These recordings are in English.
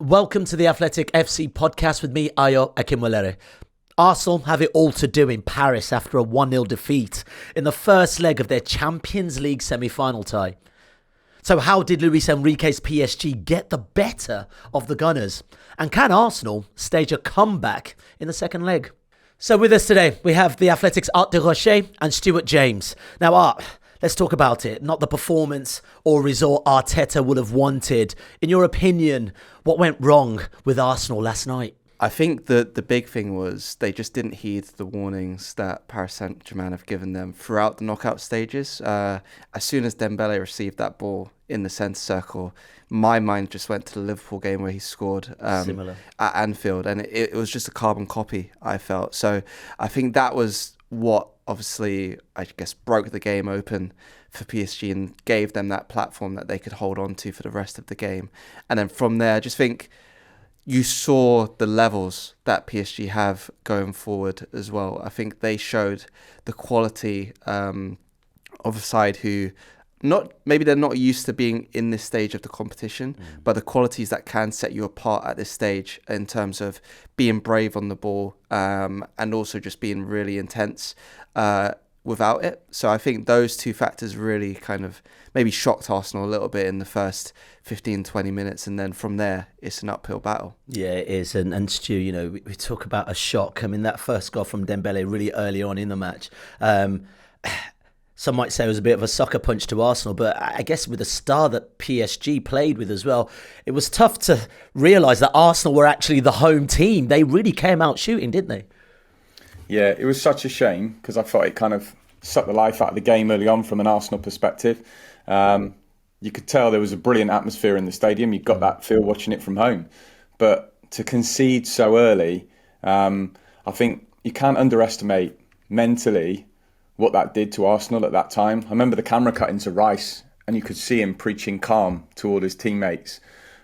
Welcome to the Athletic FC podcast with me, Ayo Akinwolere. Arsenal have it all to do in Paris after a 1-0 defeat in the first leg of their Champions League semi-final tie. So how did Luis Enrique's PSG get the better of the Gunners? And can Arsenal stage a comeback in the second leg? So with us today, we have the Athletic's Art de Roché and Stuart James. Now Art, let's talk about it. Not the performance or result Arteta would have wanted. In your opinion, what went wrong with Arsenal last night? I think that the big thing was they just didn't heed the warnings that Paris Saint-Germain have given them throughout the knockout stages. As soon as Dembélé received that ball in the centre circle, my mind just went to the Liverpool game where he scored at Anfield, and it was just a carbon copy, I felt. So I think that was what obviously, I guess, broke the game open for PSG and gave them that platform that they could hold on to for the rest of the game. And then from there, I just think you saw the levels that PSG have going forward as well. I think they showed the quality of a side who maybe they're not used to being in this stage of the competition, but the qualities that can set you apart at this stage in terms of being brave on the ball and also just being really intense without it. So I think those two factors really kind of maybe shocked Arsenal a little bit in the first 15, 20 minutes. And then from there, it's an uphill battle. Yeah, it is. And Stu, you know, we talk about a shock. I mean, that first goal from Dembélé really early on in the match. Some might say it was a bit of a sucker punch to Arsenal, but I guess with the star that PSG played with as well, it was tough to realise that Arsenal were actually the home team. They really came out shooting, didn't they? Yeah, it was such a shame because I thought it kind of sucked the life out of the game early on from an Arsenal perspective. You could tell there was a brilliant atmosphere in the stadium. You got that feel watching it from home. But to concede so early, I think you can't underestimate mentally what that did to Arsenal at that time. I remember the camera cut into Rice and you could see him preaching calm to all his teammates.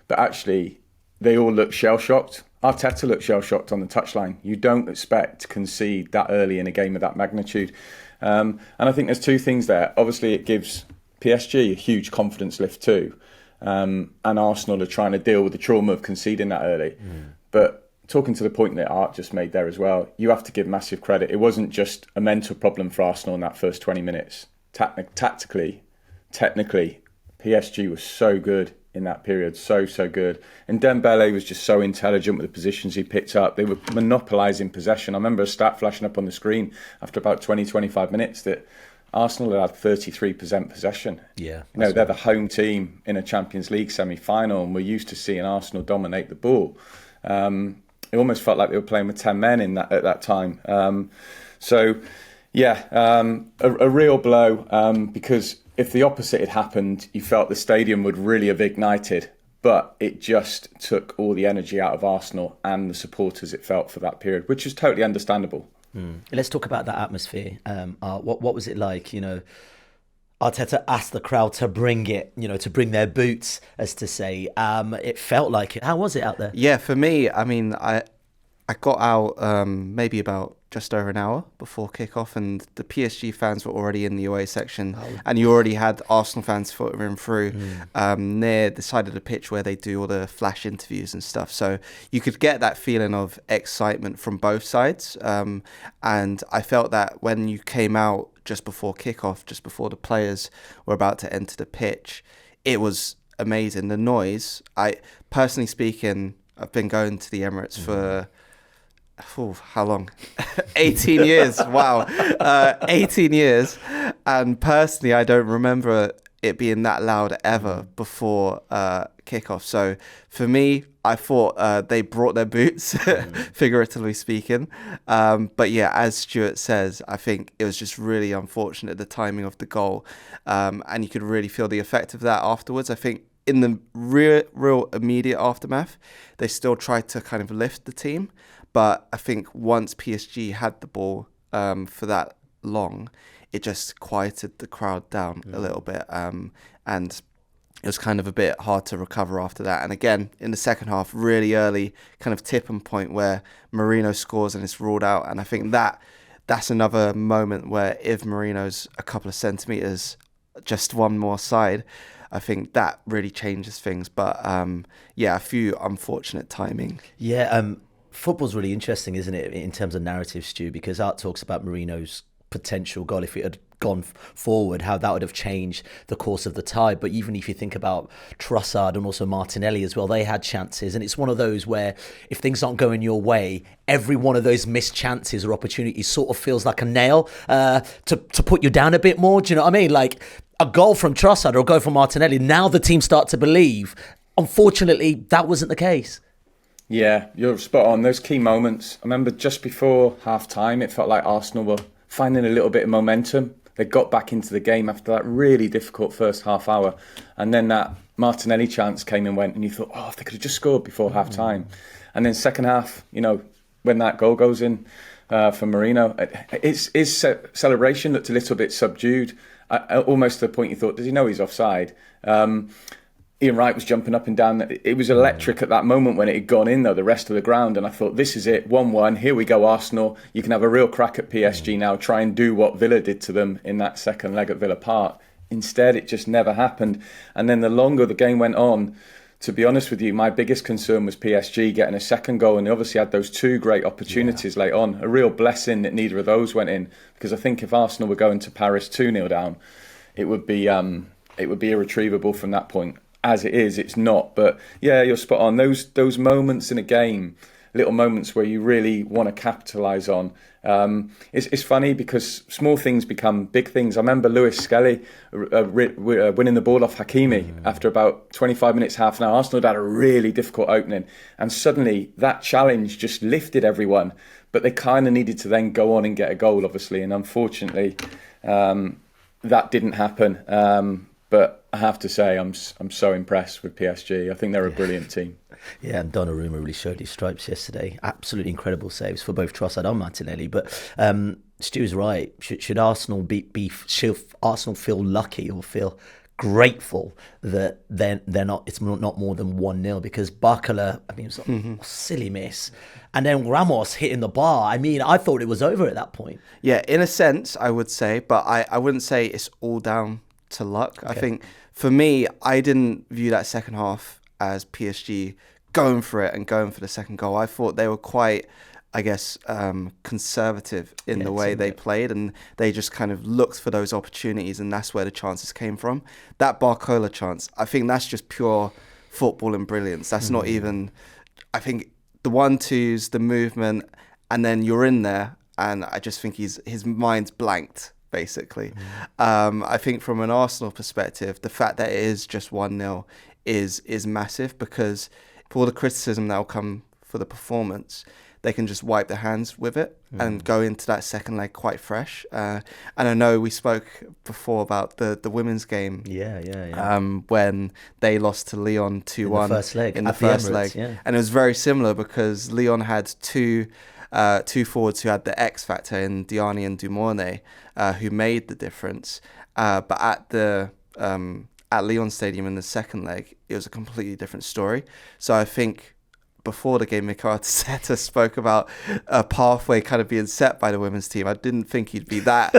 But actually, they all looked shell-shocked. Arteta looked shell-shocked on the touchline. You don't expect to concede that early in a game of that magnitude. And I think there's two things there. Obviously, it gives PSG a huge confidence lift too. And Arsenal are trying to deal with the trauma of conceding that early. But talking to the point that Art just made there as well, you have to give massive credit. It wasn't just a mental problem for Arsenal in that first 20 minutes. Tactically, technically, PSG was so good in that period, so good. And Dembélé was just so intelligent with the positions he picked up. They were monopolising possession. I remember a stat flashing up on the screen after about 20, 25 minutes that Arsenal had 33% possession. Yeah, you know, they're the home team in a Champions League semi-final, and we're used to seeing Arsenal dominate the ball. It almost felt like they were playing with 10 men at that time. A real blow because if the opposite had happened, you felt the stadium would really have ignited, but it just took all the energy out of Arsenal and the supporters, it felt, for that period, which is totally understandable. Let's talk about that atmosphere. What was it like? You know, Arteta asked the crowd to bring it, you know, to bring their boots, as to say. It felt like it. How was it out there? Yeah, for me, I mean, I got out maybe about just over an hour before kickoff, and the PSG fans were already in the away section, and you already had Arsenal fans filtering through near the side of the pitch where they do all the flash interviews and stuff. So you could get that feeling of excitement from both sides, and I felt that when you came out just before kickoff, just before the players were about to enter the pitch, it was amazing. The noise, personally speaking, I've been going to the Emirates for how long? 18 years. Wow. 18 years. And personally, I don't remember it being that loud ever before kickoff. So for me, I thought they brought their boots, figuratively speaking. But yeah, as Stuart says, I think it was just really unfortunate, the timing of the goal. And you could really feel the effect of that afterwards. I think in the real immediate aftermath, they still tried to kind of lift the team. But I think once PSG had the ball for that long, it just quieted the crowd down a little bit. And it was kind of a bit hard to recover after that. And again, in the second half, really early kind of tipping point where Merino scores and it's ruled out. And I think that's another moment where if Merino's a couple of centimetres just one more side, I think that really changes things. But a few unfortunate timing. Yeah, football's really interesting, isn't it, in terms of narrative, Stu? Because Art talks about Mourinho's potential goal if it had gone forward, how that would have changed the course of the tie. But even if you think about Trossard and also Martinelli as well, they had chances, and it's one of those where if things aren't going your way, every one of those missed chances or opportunities sort of feels like a nail to put you down a bit more. Do you know what I mean? Like a goal from Trossard or a goal from Martinelli, now the team start to believe. Unfortunately, that wasn't the case. Yeah, you're spot on. Those key moments. I remember just before half-time, it felt like Arsenal were finding a little bit of momentum. They got back into the game after that really difficult first half hour. And then that Martinelli chance came and went, and you thought, if they could have just scored before half-time. And then second half, when that goal goes in for Mourinho, his celebration looked a little bit subdued. Almost to the point you thought, does he know he's offside? Ian Wright was jumping up and down. It was electric at that moment when it had gone in, though, the rest of the ground. And I thought, this is it, 1-1. Here we go, Arsenal. You can have a real crack at PSG now. Try and do what Villa did to them in that second leg at Villa Park. Instead, it just never happened. And then the longer the game went on, to be honest with you, my biggest concern was PSG getting a second goal. And they obviously had those two great opportunities late on. A real blessing that neither of those went in. Because I think if Arsenal were going to Paris 2-0 down, it would be irretrievable from that point. As it is, it's not. But yeah, you're spot on. Those moments in a game, little moments where you really want to capitalise on. It's funny because small things become big things. I remember Lewis Skelly winning the ball off Hakimi after about 25 minutes, half an hour. Arsenal had a really difficult opening. And suddenly that challenge just lifted everyone. But they kind of needed to then go on and get a goal, obviously. And unfortunately, that didn't happen. But I have to say, I'm so impressed with PSG. I think they're a brilliant team. Yeah, and Donnarumma really showed his stripes yesterday. Absolutely incredible saves for both Trossard and Martinelli. But Stu's right. Should Arsenal should Arsenal feel lucky or feel grateful that they're not? It's not more than 1-0 because Barcola, it was a silly miss, and then Ramos hitting the bar. I thought it was over at that point. Yeah, in a sense, I would say, but I wouldn't say it's all down to luck. Okay. I think for me, I didn't view that second half as PSG going for it and going for the second goal. I thought they were quite, conservative in the way they played, and they just kind of looked for those opportunities, and that's where the chances came from. That Barcola chance, I think that's just pure football and brilliance. That's not even, I think the 1-2s, the movement, and then you're in there, and I just think his mind's blanked. Basically, I think from an Arsenal perspective, the fact that it is just 1-0 is massive, because for all the criticism that will come for the performance, they can just wipe their hands with it and go into that second leg quite fresh. And I know we spoke before about the women's game. Yeah. When they lost to Lyon 2-1 in the first leg. Yeah. And it was very similar because Lyon had two forwards who had the X factor in Diani and Dumornay, who made the difference. But at Lyon Stadium in the second leg, it was a completely different story. So I think before the game, Mikel Arteta spoke about a pathway kind of being set by the women's team. I didn't think he'd be that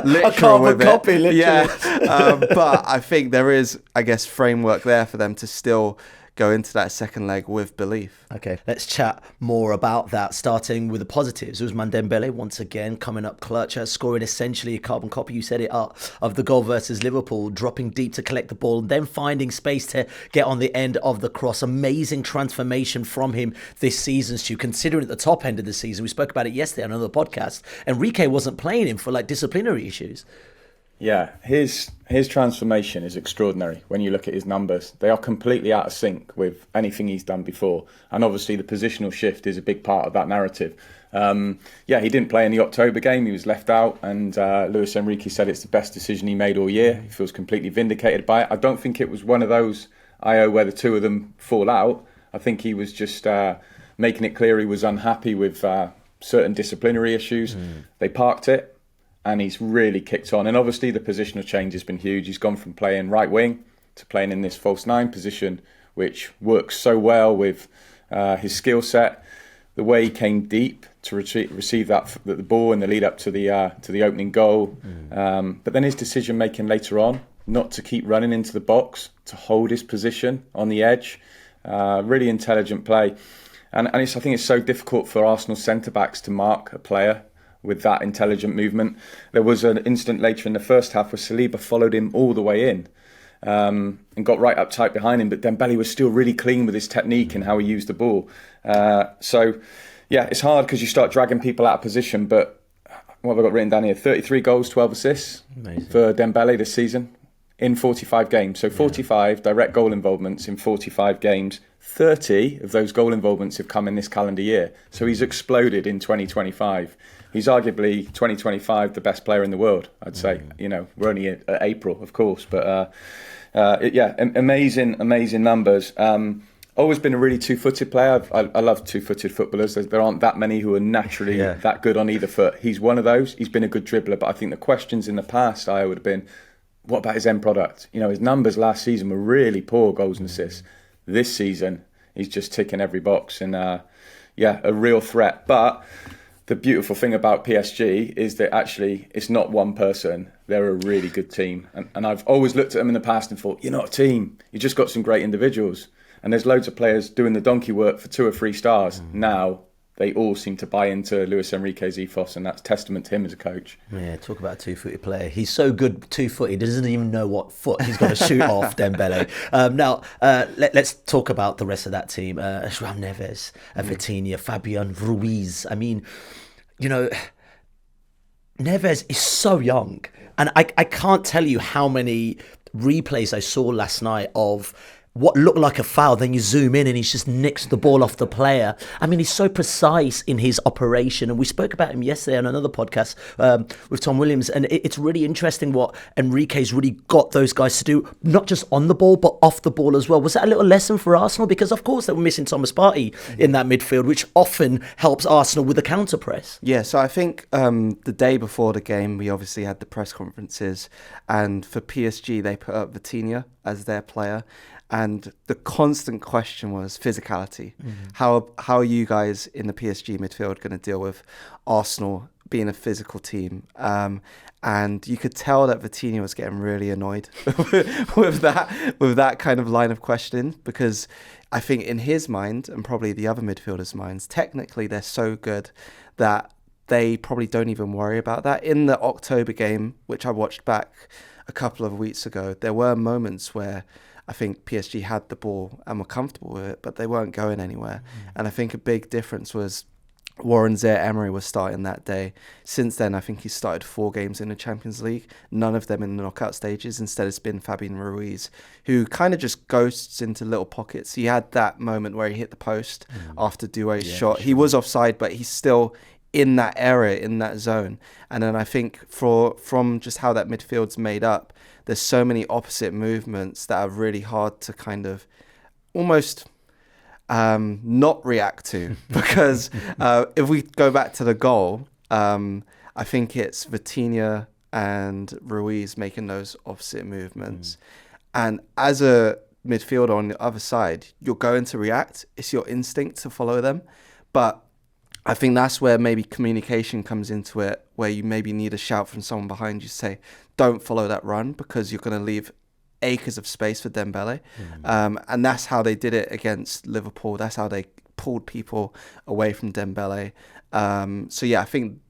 literal with it. Copy, literally. Yeah, but I think there is, framework there for them to still go into that second leg with belief. Okay, let's chat more about that, starting with the positives. Ousmane Dembélé, once again, coming up clutch, scoring essentially a carbon copy, you said it, of the goal versus Liverpool, dropping deep to collect the ball, then finding space to get on the end of the cross. Amazing transformation from him this season, Stu, considering at the top end of the season, we spoke about it yesterday on another podcast, Enrique wasn't playing him for disciplinary issues. Yeah, his transformation is extraordinary when you look at his numbers. They are completely out of sync with anything he's done before. And obviously the positional shift is a big part of that narrative. He didn't play in the October game. He was left out. And Luis Enrique said it's the best decision he made all year. He feels completely vindicated by it. I don't think it was one of those, Ayo, where the two of them fall out. I think he was just making it clear he was unhappy with certain disciplinary issues. They parked it. And he's really kicked on. And obviously the positional change has been huge. He's gone from playing right wing to playing in this false nine position, which works so well with his skill set. The way he came deep to receive the ball in the lead up to the opening goal. But then his decision making later on not to keep running into the box, to hold his position on the edge. Really intelligent play. And I think it's so difficult for Arsenal centre-backs to mark a player with that intelligent movement. There was an incident later in the first half where Saliba followed him all the way in and got right up tight behind him, but Dembélé was still really clean with his technique and how he used the ball. So, yeah, it's hard because you start dragging people out of position, but what have I got written down here? 33 goals, 12 assists. Amazing. For Dembélé this season in 45 games. So 45 direct goal involvements in 45 games. 30 of those goal involvements have come in this calendar year. So he's exploded in 2025. He's arguably 2025 the best player in the world, I'd say. You know, we're only at April, of course, but amazing numbers. Always been a really two-footed player. I love two-footed footballers. There aren't that many who are naturally that good on either foot. He's one of those. He's been a good dribbler, but I think the questions in the past I would have been, what about his end product? You know, his numbers last season were really poor, goals and assists. This season, he's just ticking every box and, a real threat. But the beautiful thing about PSG is that actually it's not one person. They're a really good team. And I've always looked at them in the past and thought, you're not a team. You just got some great individuals. And there's loads of players doing the donkey work for 2 or 3 stars. Now they all seem to buy into Luis Enrique's ethos, and that's testament to him as a coach. Yeah, talk about a two-footed player. He's so good two-footed, he doesn't even know what foot he's got to shoot off, Dembélé. Now, let's talk about the rest of that team. João Neves, Vitinha, Fabian Ruiz. I mean, you know, Neves is so young. And I can't tell you how many replays I saw last night of what looked like a foul, then you zoom in and he's just nicks the ball off the player. I mean, he's so precise in his operation. And we spoke about him yesterday on another podcast with Tom Williams. And it's really interesting what Enrique's really got those guys to do, not just on the ball, but off the ball as well. Was that a little lesson for Arsenal? Because, of course, they were missing Thomas Partey in that midfield, which often helps Arsenal with the counter press. Yeah, so I think the day before the game, we obviously had the press conferences. And for PSG, they put up Vitinha as their player. And the constant question was physicality. How are you guys in the PSG midfield going to deal with Arsenal being a physical team? And you could tell that Vitinha was getting really annoyed with that kind of line of questioning, because I think in his mind, and probably the other midfielders' minds, technically they're so good that they probably don't even worry about that. In the October game, which I watched back a couple of weeks ago, there were moments where I think PSG had the ball and were comfortable with it, but they weren't going anywhere. And I think a big difference was Warren Zaire-Emery was starting that day. Since then, I think he started 4 games in the Champions League, none of them in the knockout stages. Instead, it's been Fabian Ruiz, who kind of just ghosts into little pockets. He had that moment where he hit the post after Doué's shot. He was offside, but he's still in that area, in that zone. And then I think from just how that midfield's made up, there's so many opposite movements that are really hard to kind of almost not react to. Because if we go back to the goal, I think it's Vitinha and Ruiz making those opposite movements. And as a midfielder on the other side, you're going to react. It's your instinct to follow them. But I think that's where maybe communication comes into it, where you maybe need a shout from someone behind you to say, don't follow that run, because you're going to leave acres of space for Dembélé. And that's how they did it against Liverpool. That's how they pulled people away from Dembélé. So, yeah, I think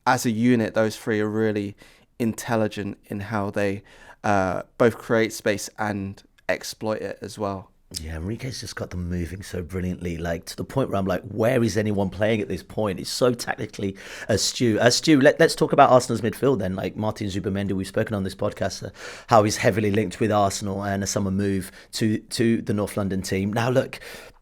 as a unit, those 3 are really intelligent in how they both create space and exploit it as well. Yeah, Enrique's just got them moving so brilliantly, like to the point where I'm like, where is anyone playing at this point? It's so tactically astute. Stu, let's talk about Arsenal's midfield then. Like Martin Zubimendi, we've spoken on this podcast, how he's heavily linked with Arsenal and a summer move to the North London team. Now, look,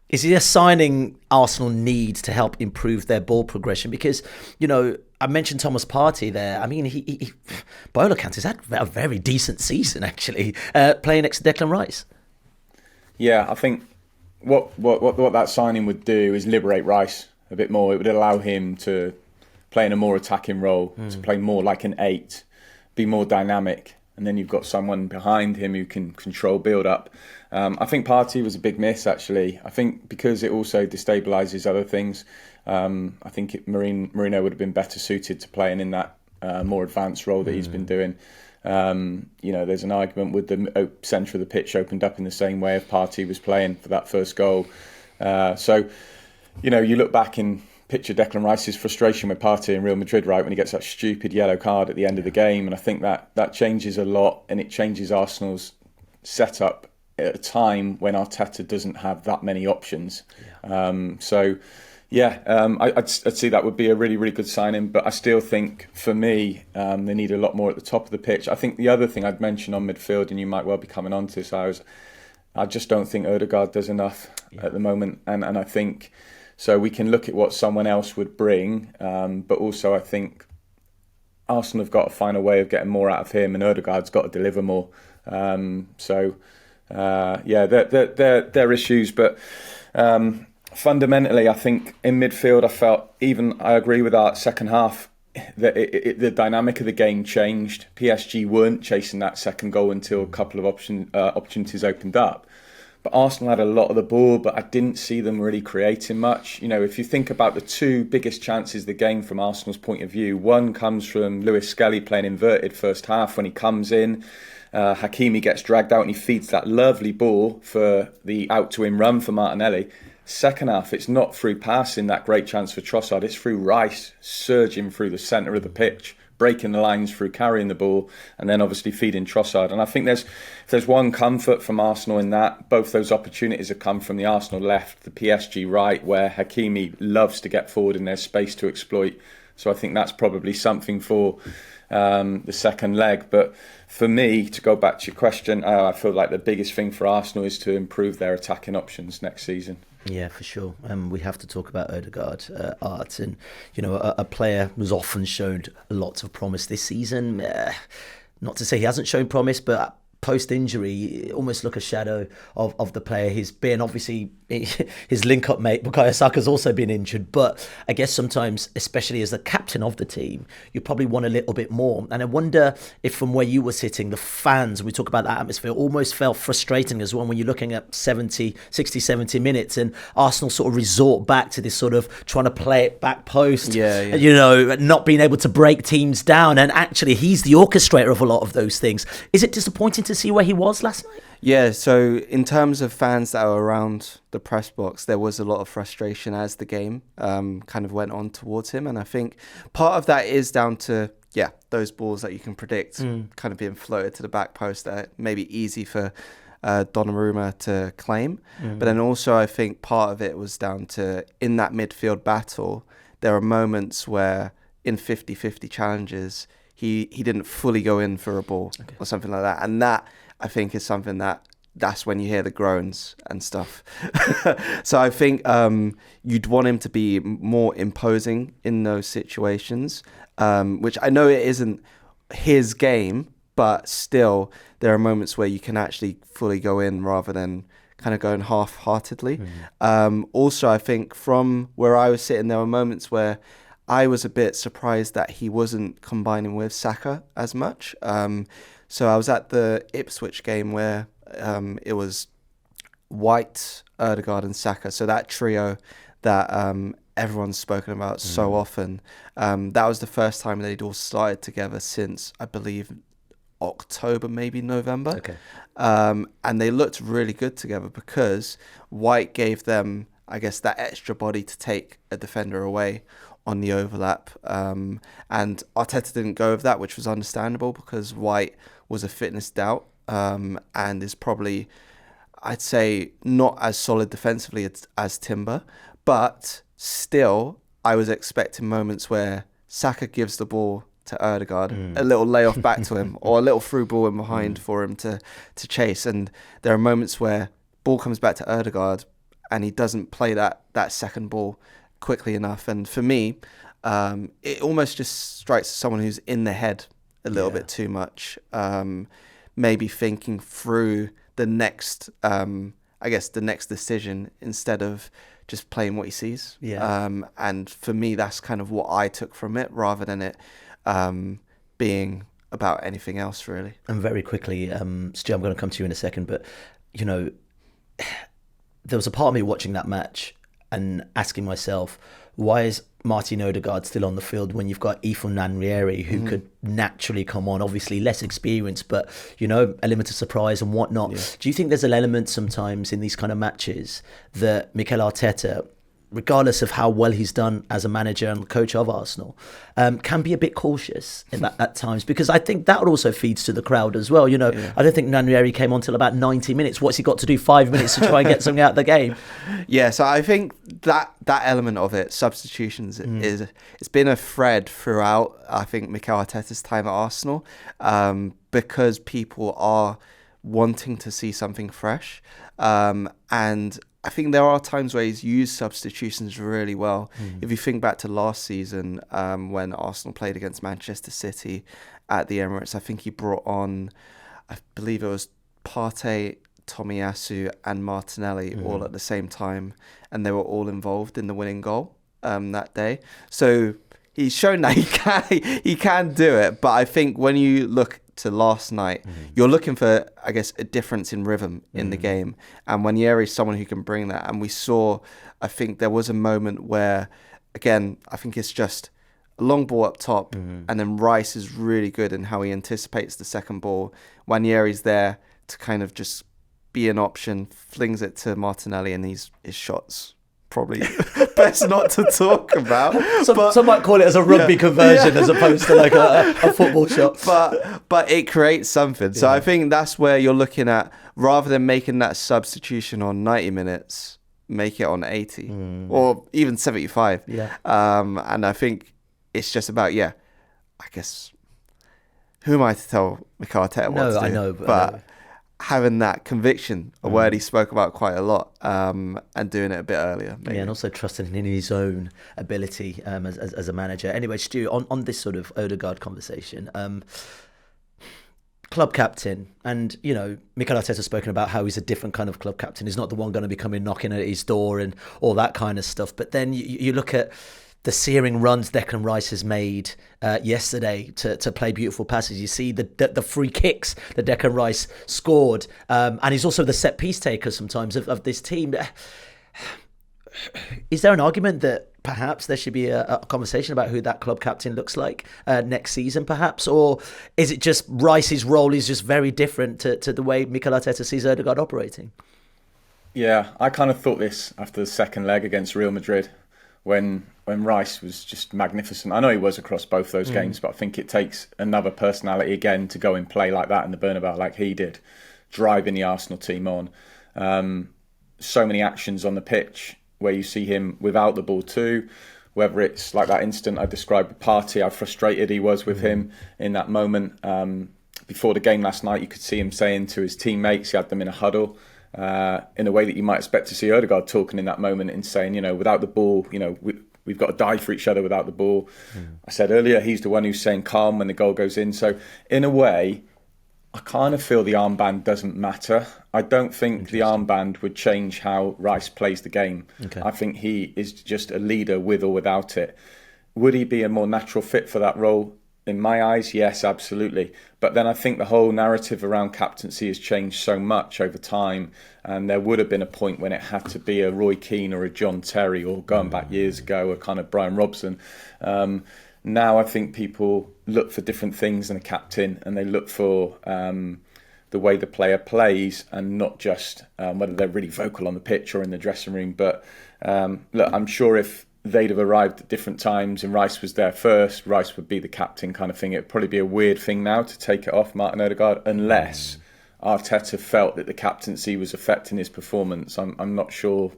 is he a signing Arsenal need to help improve their ball progression? Because, you know, I mentioned Thomas Partey there. I mean, he by all accounts, he's had a very decent season, actually, playing next to Declan Rice. Yeah, I think what that signing would do is liberate Rice a bit more. It would allow him to play in a more attacking role, to play more like an 8, be more dynamic. And then you've got someone behind him who can control build-up. I think Partey was a big miss, actually. I think because it also destabilises other things. I think Marino would have been better suited to playing in that more advanced role that he's been doing. There's an argument with the centre of the pitch opened up in the same way if Partey was playing for that first goal. You look back and picture Declan Rice's frustration with Partey in Real Madrid, right, when he gets that stupid yellow card at the end of the game. And I think that changes a lot, and it changes Arsenal's setup at a time when Arteta doesn't have that many options. I'd see that would be a really, really good signing. But I still think, for me, they need a lot more at the top of the pitch. I think the other thing I'd mention on midfield, and you might well be coming on to this, I just don't think Odegaard does enough at the moment. And I think, so we can look at what someone else would bring, but also I think Arsenal have got to find a way of getting more out of him, and Odegaard's got to deliver more. They're issues, but fundamentally, I think in midfield, I agree with our second half, that the dynamic of the game changed. PSG weren't chasing that second goal until a couple of opportunities opened up. But Arsenal had a lot of the ball, but I didn't see them really creating much. If you think about the two biggest chances of the game from Arsenal's point of view, one comes from Lewis Skelly playing inverted first half when he comes in. Hakimi gets dragged out and he feeds that lovely ball for the out-to-in run for Martinelli. Second half, it's not through passing that great chance for Trossard, it's through Rice surging through the centre of the pitch, breaking the lines through carrying the ball, and then obviously feeding Trossard. And I think if there's one comfort from Arsenal in that, both those opportunities have come from the Arsenal left, the PSG right, where Hakimi loves to get forward and there's space to exploit. So I think that's probably something for the second leg. But for me, to go back to your question, I feel like the biggest thing for Arsenal is to improve their attacking options next season. Yeah, for sure. We have to talk about Odegaard, Art, and a player who's often shown lots of promise this season. Not to say he hasn't shown promise, but post-injury, almost look a shadow of the player he's been. Obviously, his link-up mate, Bukayo Saka's also been injured, but I guess sometimes, especially as the captain of the team, you probably want a little bit more. And I wonder if from where you were sitting, the fans, we talk about that atmosphere, almost felt frustrating as well when you're looking at 60, 70 minutes and Arsenal sort of resort back to this sort of trying to play it back post, not being able to break teams down. And actually, he's the orchestrator of a lot of those things. Is it disappointing to see where he was last night? Yeah, so in terms of fans that were around the press box, there was a lot of frustration as the game kind of went on towards him. And I think part of that is down to, those balls that you can predict kind of being floated to the back post that may be easy for Donnarumma to claim. But then also I think part of it was down to, in that midfield battle, there are moments where in 50-50 challenges, he didn't fully go in for a ball or something like that. And that, I think, is something that's when you hear the groans and stuff. So I think you'd want him to be more imposing in those situations, which I know it isn't his game, but still there are moments where you can actually fully go in rather than kind of going half-heartedly. Also, I think from where I was sitting, there were moments where I was a bit surprised that he wasn't combining with Saka as much. So I was at the Ipswich game where it was White, Odegaard and Saka. So that trio that everyone's spoken about so often. That was the first time they'd all started together since, I believe, October, maybe November. Okay. And they looked really good together because White gave them, I guess, that extra body to take a defender away on the overlap. And Arteta didn't go with that, which was understandable because White was a fitness doubt and is probably, I'd say, not as solid defensively as Timber. But still, I was expecting moments where Saka gives the ball to Odegaard, a little layoff back to him, or a little through ball in behind for him to chase. And there are moments where ball comes back to Odegaard and he doesn't play that second ball quickly enough. And for me, it almost just strikes someone who's in the head a little bit too much, maybe thinking through the next decision instead of just playing what he sees. And for me, that's kind of what I took from it, rather than it being about anything else, really. And very quickly, Stu, I'm going to come to you in a second, but, there was a part of me watching that match and asking myself, why is Martin Odegaard still on the field when you've got Enrique who could naturally come on, obviously less experienced, but, element of surprise and whatnot. Yeah. Do you think there's an element sometimes in these kind of matches that Mikel Arteta, regardless of how well he's done as a manager and coach of Arsenal, can be a bit cautious in that at times? Because I think that also feeds to the crowd as well. I don't think Enrique came on till about 90 minutes. What's he got to do 5 minutes to try and get something out of the game? Yeah, so I think that element of it, substitutions, it's been a thread throughout, I think, Mikel Arteta's time at Arsenal, because people are wanting to see something fresh. And I think there are times where he's used substitutions really well. If you think back to last season, when Arsenal played against Manchester City at the Emirates, I think he brought on, I believe it was Partey, Tomiyasu and Martinelli all at the same time, and they were all involved in the winning goal that day. So he's shown that he can do it. But I think when you look to last night, you're looking for, I guess, a difference in rhythm in the game. And Ranieri is someone who can bring that. And we saw, I think there was a moment where, again, I think it's just a long ball up top, and then Rice is really good in how he anticipates the second ball. Ranieri's there to kind of just be an option, flings it to Martinelli, and his shots probably best not to talk about. Some might call it as a rugby conversion as opposed to like a football shot. But it creates something. So I think that's where you're looking at, rather than making that substitution on 90 minutes, make it on 80 or even 75. Yeah. And I think it's just about, I guess, who am I to tell Mikel Arteta what to do? I know. But having that conviction, a word he spoke about quite a lot, and doing it a bit earlier. Maybe. Yeah, and also trusting in his own ability as a manager. Anyway, Stu, on this sort of Odegaard conversation, club captain, and, Mikel Arteta's spoken about how he's a different kind of club captain. He's not the one going to be coming knocking at his door and all that kind of stuff. But then you look at the searing runs Declan Rice has made yesterday to play beautiful passes. You see the free kicks that Declan Rice scored, and he's also the set piece taker sometimes of this team. Is there an argument that perhaps there should be a conversation about who that club captain looks like next season, perhaps? Or is it just Rice's role is just very different to the way Mikel Arteta sees Odegaard operating? Yeah, I kind of thought this after the second leg against Real Madrid, when Rice was just magnificent. I know he was across both those games, but I think it takes another personality again to go and play like that in the Bernabeu like he did, driving the Arsenal team on. So many actions on the pitch where you see him without the ball too, whether it's like that instant I described with Partey, how frustrated he was with him in that moment. Before the game last night, you could see him saying to his teammates, he had them in a huddle, in a way that you might expect to see Odegaard talking in that moment and saying, without the ball, we've got to die for each other without the ball. I said earlier, he's the one who's saying calm when the goal goes in. So in a way, I kind of feel the armband doesn't matter. I don't think the armband would change how Rice plays the game. Okay. I think he is just a leader with or without it. Would he be a more natural fit for that role? In my eyes, yes, absolutely. But then I think the whole narrative around captaincy has changed so much over time, and there would have been a point when it had to be a Roy Keane or a John Terry, or going back years ago, a kind of Brian Robson. Now I think people look for different things in a captain, and they look for the way the player plays, and not just whether they're really vocal on the pitch or in the dressing room. But look, I'm sure if they'd have arrived at different times and Rice was there first, Rice would be the captain kind of thing. It'd probably be a weird thing now to take it off Martin Odegaard, unless Arteta felt that the captaincy was affecting his performance. I'm not sure,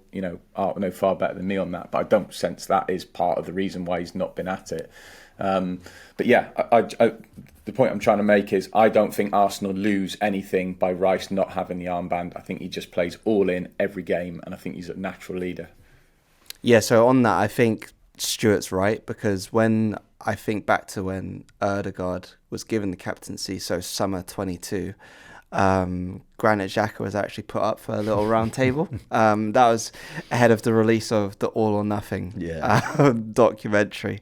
Art will know far better than me on that, but I don't sense that is part of the reason why he's not been at it. But yeah, the point I'm trying to make is I don't think Arsenal lose anything by Rice not having the armband. I think he just plays all in every game, and I think he's a natural leader. Yeah, so on that, I think Stuart's right, because when I think back to when Odegaard was given the captaincy, so summer 22, Granit Xhaka was actually put up for a little round table. That was ahead of the release of the All or Nothing documentary.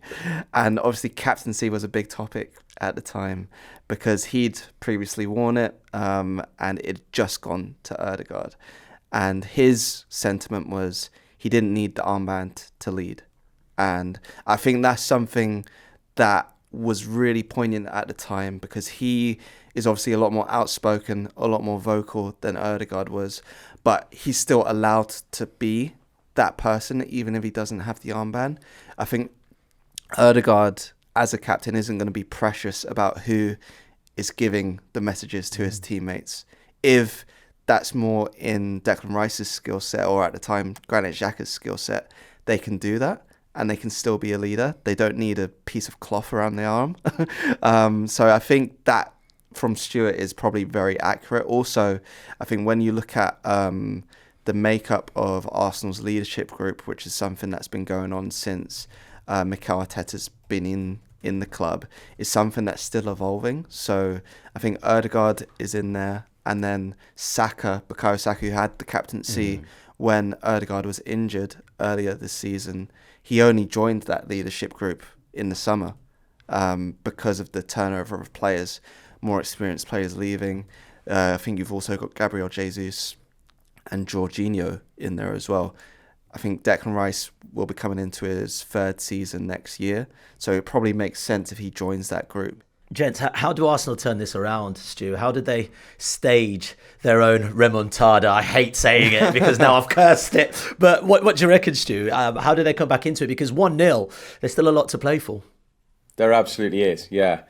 And obviously captaincy was a big topic at the time because he'd previously worn it, and it'd just gone to Odegaard. And his sentiment was he didn't need the armband to lead. And I think that's something that was really poignant at the time, because he is obviously a lot more outspoken, a lot more vocal than Odegaard was, but he's still allowed to be that person even if he doesn't have the armband. I think Odegaard as a captain isn't going to be precious about who is giving the messages to his teammates. If that's more in Declan Rice's skill set, or at the time Granit Xhaka's skill set, they can do that and they can still be a leader. They don't need a piece of cloth around the arm. So I think that from Stuart is probably very accurate. Also, I think when you look at the makeup of Arsenal's leadership group, which is something that's been going on since Mikel Arteta's been in the club, is something that's still evolving. So I think Odegaard is in there, and then Bukayo Saka, who had the captaincy when Odegaard was injured earlier this season, he only joined that leadership group in the summer because of the turnover of players, more experienced players leaving. I think you've also got Gabriel Jesus and Jorginho in there as well. I think Declan Rice will be coming into his third season next year, so it probably makes sense if he joins that group. Gents, how do Arsenal turn this around, Stu? How did they stage their own remontada? I hate saying it because now I've cursed it. But what do you reckon, Stu? How did they come back into it? Because 1-0, there's still a lot to play for. There absolutely is, yeah.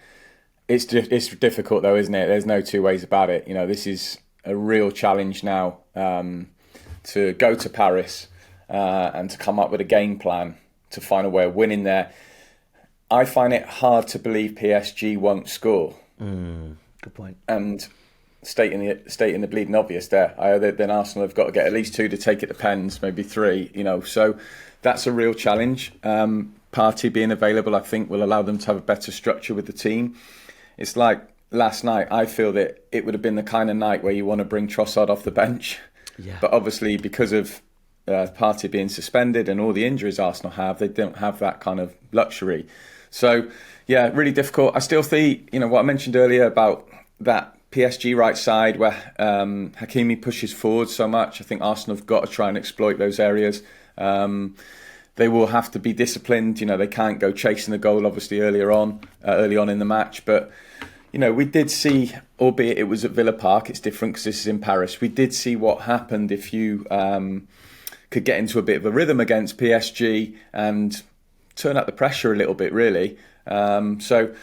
It's difficult though, isn't it? There's no two ways about it. You know, this is a real challenge now to go to Paris and to come up with a game plan to find a way of winning there. I find it hard to believe PSG won't score. Good point. And stating the bleeding obvious there. Then Arsenal have got to get at least 2 to take it to pens, maybe 3. You know, so that's a real challenge. Partey being available, I think, will allow them to have a better structure with the team. It's like last night. I feel that it would have been the kind of night where you want to bring Trossard off the bench, but obviously because of Partey being suspended and all the injuries Arsenal have, they don't have that kind of luxury. So, yeah, really difficult. I still think, you know, what I mentioned earlier about that PSG right side where Hakimi pushes forward so much. I think Arsenal have got to try and exploit those areas. They will have to be disciplined. You know, they can't go chasing the goal, obviously, early on in the match. But, you know, we did see, albeit it was at Villa Park, it's different because this is in Paris. We did see what happened if you could get into a bit of a rhythm against PSG and turn up the pressure a little bit, really. So,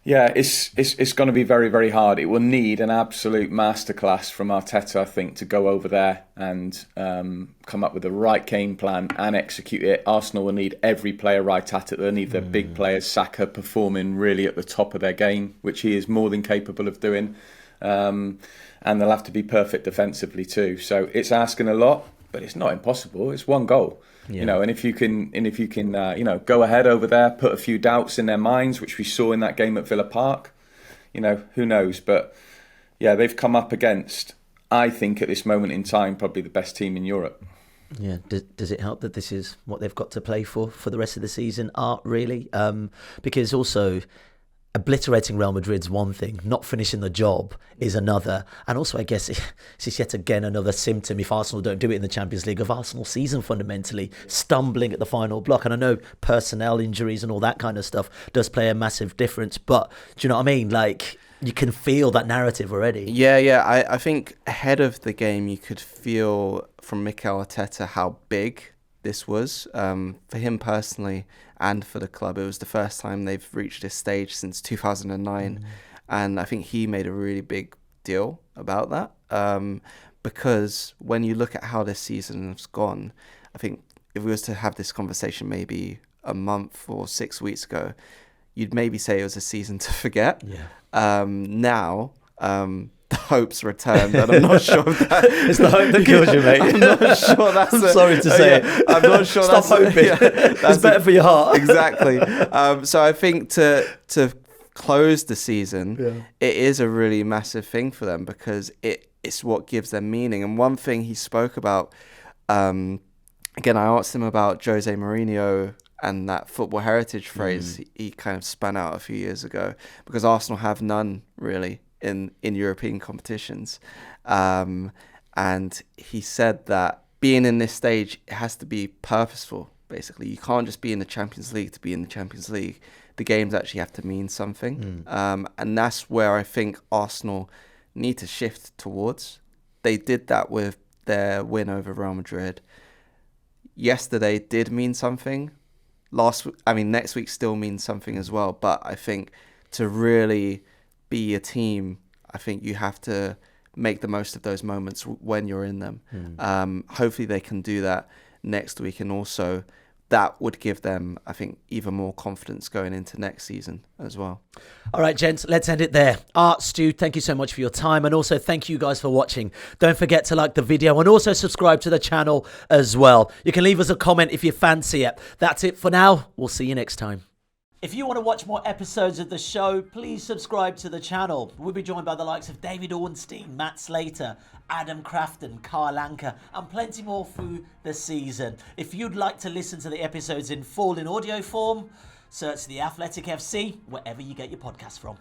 yeah, it's going to be very, very hard. It will need an absolute masterclass from Arteta, I think, to go over there and come up with the right game plan and execute it. Arsenal will need every player right at it. They'll need their big players, Saka, performing really at the top of their game, which he is more than capable of doing. And they'll have to be perfect defensively too. So it's asking a lot, but it's not impossible. It's one goal. Yeah. You know, and if you can, you know, go ahead over there, put a few doubts in their minds, which we saw in that game at Villa Park, you know, who knows? But yeah, they've come up against, I think, at this moment in time, probably the best team in Europe. Yeah. Does it help that this is what they've got to play for the rest of the season? Really? Because also, obliterating Real Madrid's one thing, not finishing the job is another. And also, I guess it's yet again another symptom, if Arsenal don't do it in the Champions League, of Arsenal's season fundamentally stumbling at the final block. And I know personnel injuries and all that kind of stuff does play a massive difference. But do you know what I mean? Like, you can feel that narrative already. Yeah. I think ahead of the game, you could feel from Mikel Arteta how big this was for him personally and for the club. It was the first time they've reached this stage since 2009, and I think he made a really big deal about that because when you look at how this season has gone, I think if we was to have this conversation maybe a month or 6 weeks ago, you'd maybe say it was a season to forget. Now the hopes returned, and I'm not sure if that... It's the hope that kills you, mate. I'm not sure that's... I'm sorry to say it. I'm not sure Stop hoping. It's better for your heart. Exactly. So I think to close the season, it is a really massive thing for them because it's what gives them meaning. And one thing he spoke about, again, I asked him about Jose Mourinho and that football heritage phrase he kind of spun out a few years ago, because Arsenal have none, really, in European competitions. And he said that being in this stage, it has to be purposeful. basically. You can't just be in the Champions League to be in the Champions League. The games actually have to mean something. And that's where I think Arsenal need to shift towards. They did that with their win over Real Madrid. Yesterday did mean something. Next week still means something as well. But I think to really be a team, I think you have to make the most of those moments when you're in them. Hopefully they can do that next week, and also that would give them, I think, even more confidence going into next season as well. All right, gents, let's end it there. Stu, thank you so much for your time, and also thank you guys for watching. Don't forget to like the video and also subscribe to the channel as well. You can leave us a comment if you fancy it. That's it for now. We'll see you next time. If you want to watch more episodes of the show, please subscribe to the channel. We'll be joined by the likes of David Ornstein, Matt Slater, Adam Crafton, Carl Anker, and plenty more through the season. If you'd like to listen to the episodes in full in audio form, search The Athletic FC wherever you get your podcasts from.